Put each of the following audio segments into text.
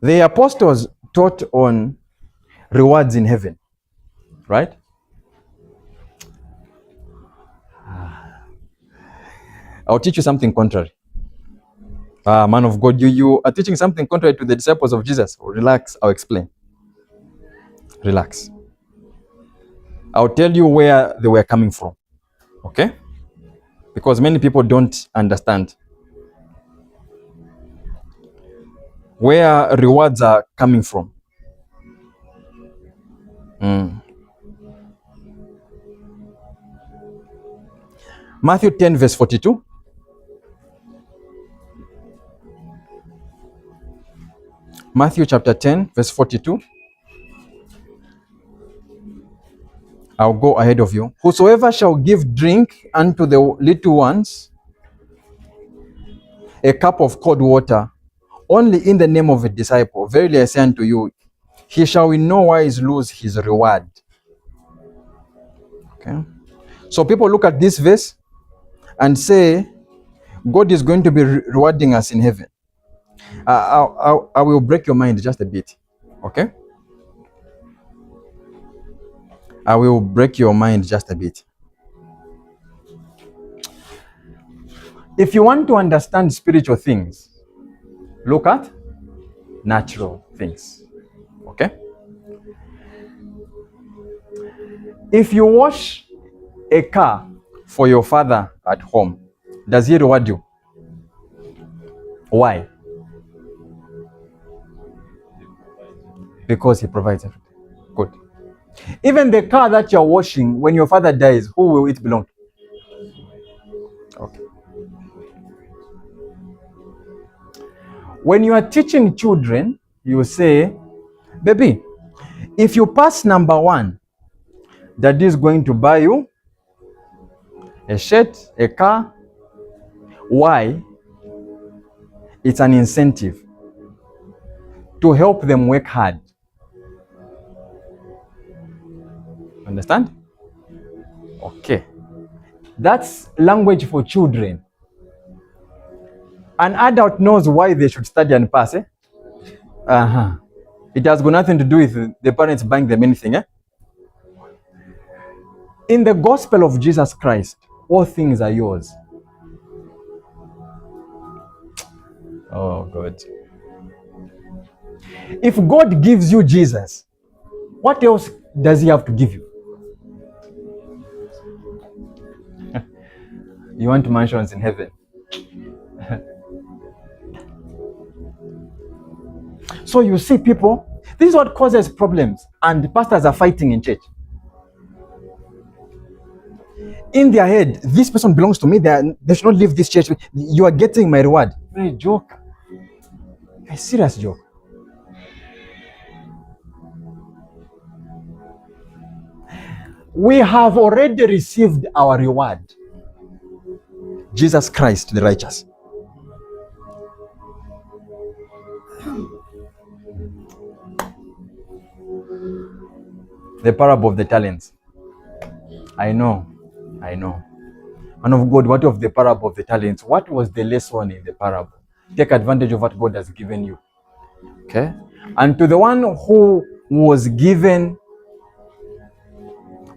The apostles taught on rewards in heaven, right? I'll teach you something contrary. Man of God, you are teaching something contrary to the disciples of Jesus. Relax, I'll explain. Relax. I'll tell you where they were coming from, okay? Because many people don't understand where rewards are coming from. Matthew 10 verse 42. Matthew chapter 10 verse 42. I'll go ahead of you. Whosoever shall give drink unto the little ones a cup of cold water, only in the name of a disciple, verily I say unto you, he shall in no wise lose his reward. Okay. So people look at this verse and say, God is going to be rewarding us in heaven. I will break your mind just a bit. Okay? I will break your mind just a bit. If you want to understand spiritual things, look at natural things. Okay? If you wash a car for your father at home, does he reward you? Why? Because he provides everything. Good. Even the car that you're washing, when your father dies, who will it belong to? Okay. When you are teaching children, you say, baby, if you pass number 1, Daddy is going to buy you a shirt, a car. Why? It's an incentive to help them work hard. Understand? Okay. That's language for children. An adult knows why they should study and pass. It has got nothing to do with the parents buying them anything. In the gospel of Jesus Christ, all things are yours. Oh, God. If God gives you Jesus, what else does he have to give you? You want mansions in heaven. So you see people, this is what causes problems, and the pastors are fighting in church. In their head, this person belongs to me, they should not leave this church. You are getting my reward. A joke. A serious joke. We have already received our reward. Jesus Christ, the righteous. The parable of the talents. I know. Man of God, what of the parable of the talents? What was the lesson in the parable? Take advantage of what God has given you. Okay? And to the one who was given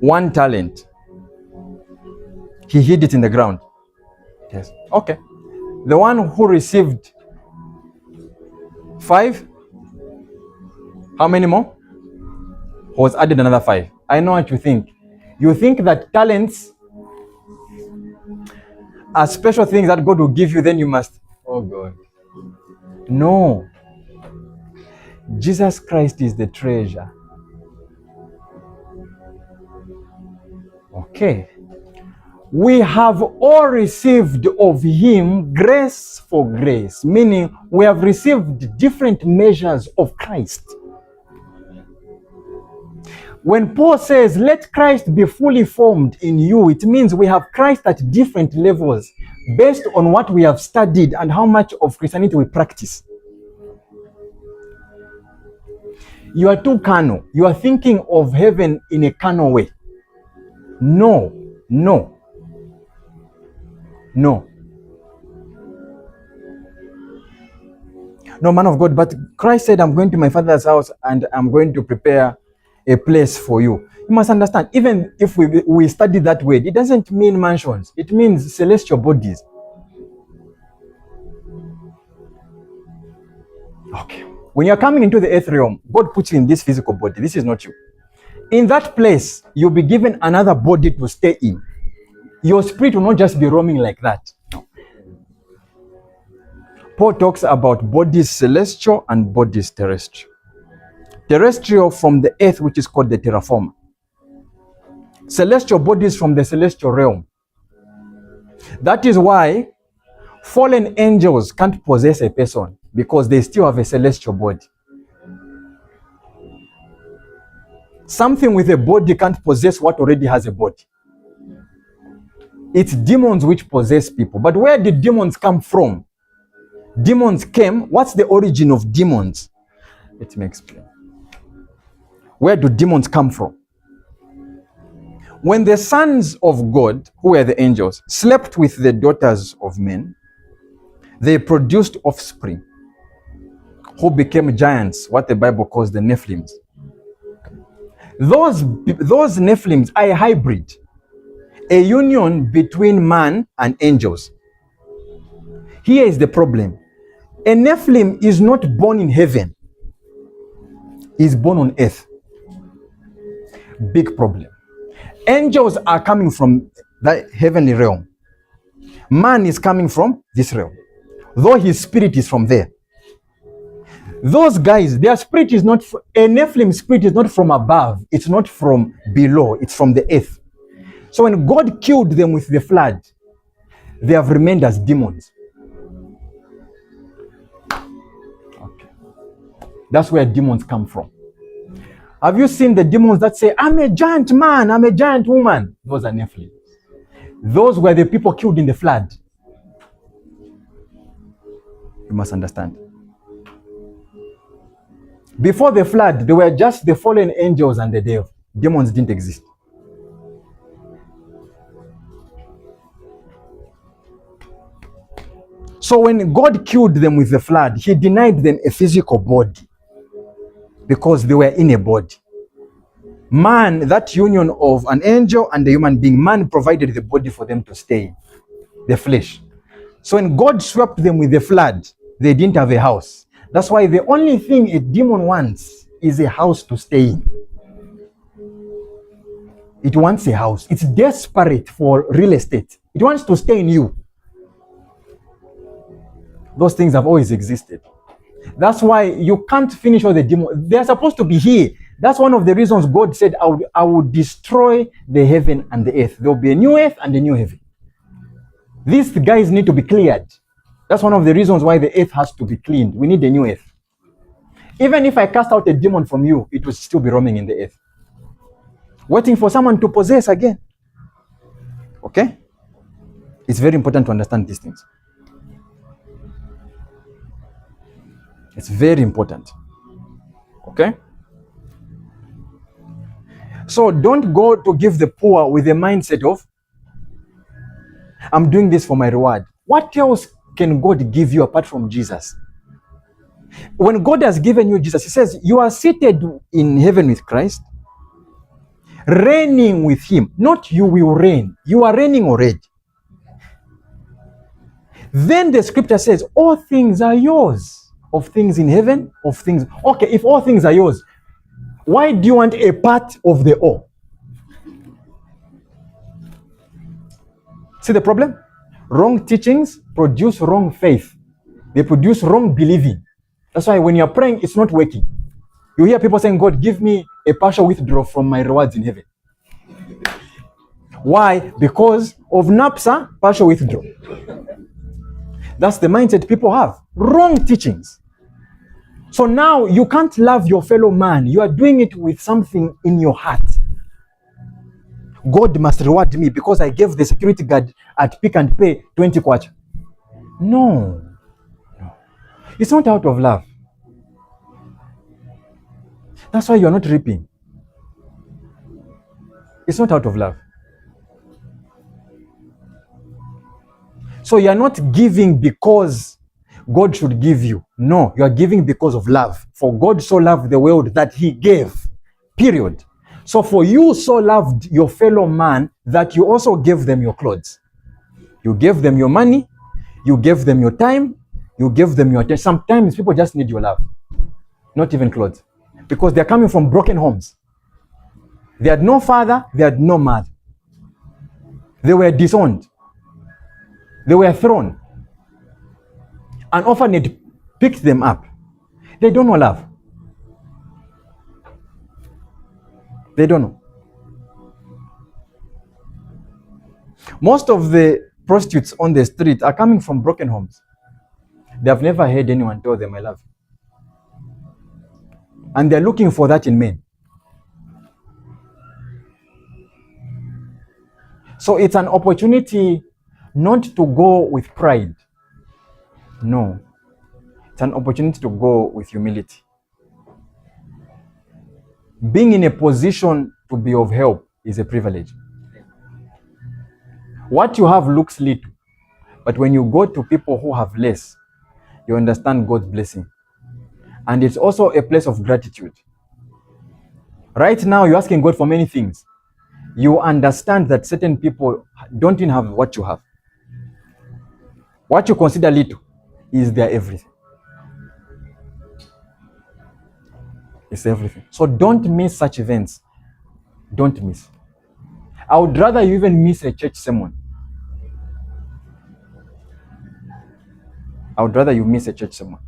1 talent, he hid it in the ground. Yes. Okay. The one who received 5, how many more? Was added another 5. I know what you think. You think that talents are special things that God will give you, then you must. Oh God. No. Jesus Christ is the treasure. Okay. We have all received of him grace for grace, meaning we have received different measures of Christ. When Paul says, let Christ be fully formed in you, it means we have Christ at different levels based on what we have studied and how much of Christianity we practice. You are too carnal. You are thinking of heaven in a carnal way. No. No, man of God, but Christ said, I'm going to my Father's house and I'm going to prepare a place for you. You must understand, even if we study that word, it doesn't mean mansions. It means celestial bodies. Okay. When you're coming into the earth realm, God puts you in this physical body. This is not you. In that place, you'll be given another body to stay in. Your spirit will not just be roaming like that. Paul talks about bodies celestial and bodies terrestrial. Terrestrial from the earth, which is called the terraform. Celestial bodies from the celestial realm. That is why fallen angels can't possess a person, because they still have a celestial body. Something with a body can't possess what already has a body. It's demons which possess people. But where did demons come from? Demons came. What's the origin of demons? Let me explain. Where do demons come from? When the sons of God, who were the angels, slept with the daughters of men, they produced offspring who became giants, what the Bible calls the Nephilims. Those Nephilims are a hybrid, a union between man and angels. Here is the problem. A Nephilim is not born in heaven. He is born on earth. Big problem. Angels are coming from the heavenly realm. Man is coming from this realm, though his spirit is from there. Those guys, their spirit is not, a Nephilim spirit is not from above. It's not from below. It's from the earth. So when God killed them with the flood, they have remained as demons. Okay. That's where demons come from. Have you seen the demons that say, I'm a giant man, I'm a giant woman? Those are Nephilim. Those were the people killed in the flood. You must understand. Before the flood, they were just the fallen angels and the devil. Demons didn't exist. So when God killed them with the flood, he denied them a physical body because they were in a body. Man, that union of an angel and a human being, man provided the body for them to stay in, the flesh. So when God swept them with the flood, they didn't have a house. That's why the only thing a demon wants is a house to stay in. It wants a house. It's desperate for real estate. It wants to stay in you. Those things have always existed. That's why you can't finish all the demons. They're supposed to be here. That's one of the reasons God said, I will destroy the heaven and the earth. There will be a new earth and a new heaven. These guys need to be cleared. That's one of the reasons why the earth has to be cleaned. We need a new earth. Even if I cast out a demon from you, it will still be roaming in the earth, waiting for someone to possess again. Okay? It's very important to understand these things. It's very important. Okay? So don't go to give the poor with the mindset of, I'm doing this for my reward. What else can God give you apart from Jesus? When God has given you Jesus, he says, you are seated in heaven with Christ, reigning with him. Not you will reign. You are reigning already. Then the scripture says, all things are yours. Of things in heaven, of things. Okay, if all things are yours, why do you want a part of the all? See the problem? Wrong teachings produce wrong faith. They produce wrong believing. That's why when you're praying, it's not working. You hear people saying, God, give me a partial withdrawal from my rewards in heaven. Why? Because of NAPSA, partial withdrawal. That's the mindset people have. Wrong teachings. So now you can't love your fellow man. You are doing it with something in your heart. God must reward me because I gave the security guard at Pick and Pay 20 kwacha. No. It's not out of love. That's why you're not reaping. It's not out of love. So you're not giving because God should give you. No, you are giving because of love. For God so loved the world that he gave. Period. So for you so loved your fellow man that you also gave them your clothes. You gave them your money. You gave them your time. You gave them your attention. Sometimes people just need your love. Not even clothes. Because they're coming from broken homes. They had no father. They had no mother. They were disowned. They were thrown. An orphanage picked them up. They don't know love. They don't know. Most of the prostitutes on the street are coming from broken homes. They have never heard anyone tell them, I love you. And they're looking for that in men. So it's an opportunity not to go with pride. No. It's an opportunity to go with humility. Being in a position to be of help is a privilege. What you have looks little, but when you go to people who have less, you understand God's blessing. And it's also a place of gratitude. Right now, you're asking God for many things. You understand that certain people don't even have what you have. What you consider little is their everything. It's everything. So don't miss such events. Don't miss. I would rather you even miss a church sermon. I would rather you miss a church sermon.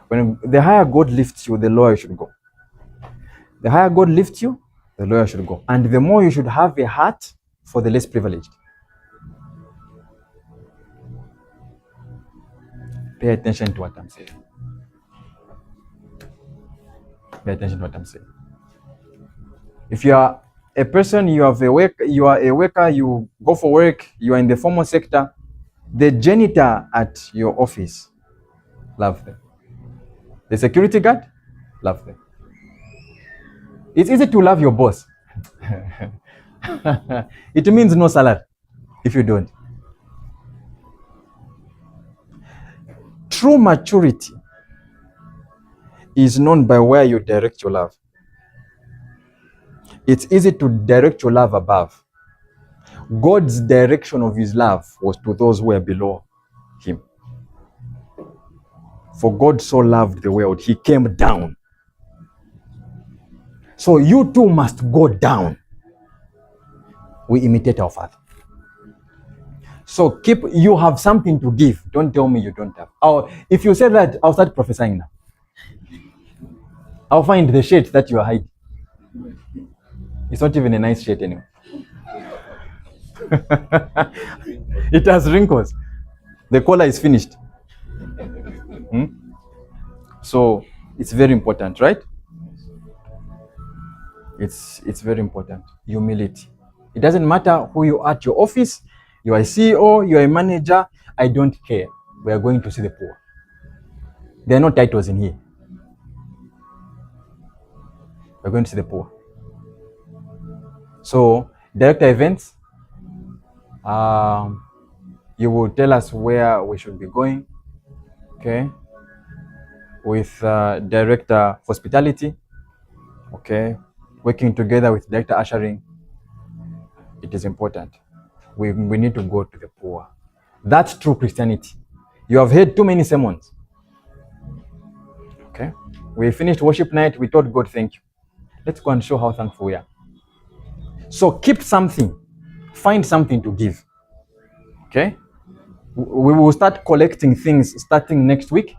When the higher God lifts you, the lower you should go. The higher God lifts you, the lower you should go. And the more you should have a heart for the less privileged. Pay attention to what I'm saying. Pay attention to what I'm saying. If you are a person, you are a worker, you go for work, you are in the formal sector, the janitor at your office, love them. The security guard, love them. It's easy to love your boss. It means no salary if you don't. True maturity is known by where you direct your love. It's easy to direct your love above. God's direction of his love was to those who were below him. For God so loved the world, he came down. So you too must go down. We imitate our Father. So you have something to give. Don't tell me you don't have. Or if you say that, I'll start prophesying now. I'll find the shirt that you are hiding. It's not even a nice shirt anymore. It has wrinkles. The collar is finished. So it's very important, right? It's very important. Humility. It doesn't matter who you are at your office. You are a CEO, you are a manager. I don't care. We are going to see the poor. There are no titles in here. We're going to see the poor. So, director events, you will tell us where we should be going, okay? With director hospitality, okay? Working together with director ushering, it is important. We need to go to the poor. That's true Christianity. You have heard too many sermons. Okay? We finished worship night, we told God thank you. Let's go and show how thankful we are. So keep something. Find something to give. Okay? We will start collecting things starting next week.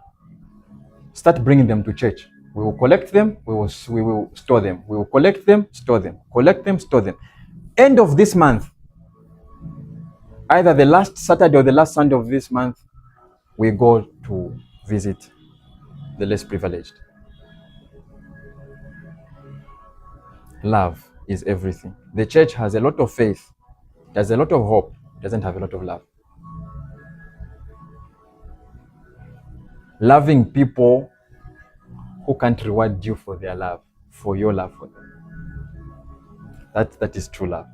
Start bringing them to church. We will collect them, we will store them. We will collect them, store them. Collect them, store them. End of this month, either the last Saturday or the last Sunday of this month, we go to visit the less privileged. Love is everything. The church has a lot of faith, there's a lot of hope, doesn't have a lot of love. Loving people who can't reward you for their love, for your love for them. That is true love.